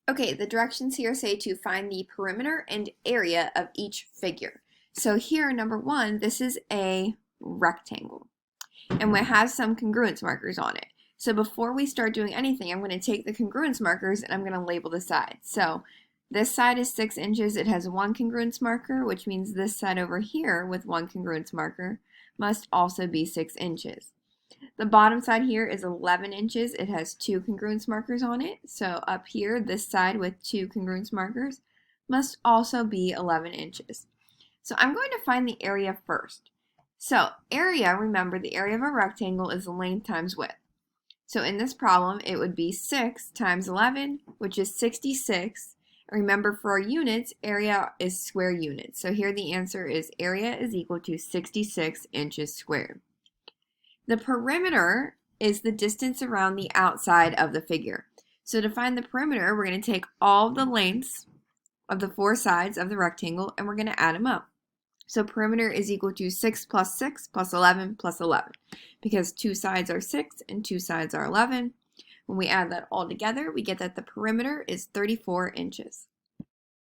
Okay, the directions here say to find the perimeter and area of each figure. So here, number one, this is a rectangle, and it has some congruence markers on it. So before we start doing anything, I'm going to take the congruence markers and I'm going to label the sides. So this side is 6 inches. It has one congruence marker, which means this side over here with one congruence marker must also be 6 inches. The bottom side here is 11 inches. It has two congruence markers on it. So up here, this side with two congruence markers must also be 11 inches. So I'm going to find the area first. So area, remember, the area of a rectangle is length times width. So in this problem, it would be 6 times 11, which is 66. Remember, for our units, area is square units. So here the answer is area is equal to 66 inches squared. The perimeter is the distance around the outside of the figure. So to find the perimeter, we're going to take all the lengths of the four sides of the rectangle and we're going to add them up. So perimeter is equal to 6 plus 6 plus 11 plus 11. Because two sides are 6 and two sides are 11. When we add that all together, we get that the perimeter is 34 inches.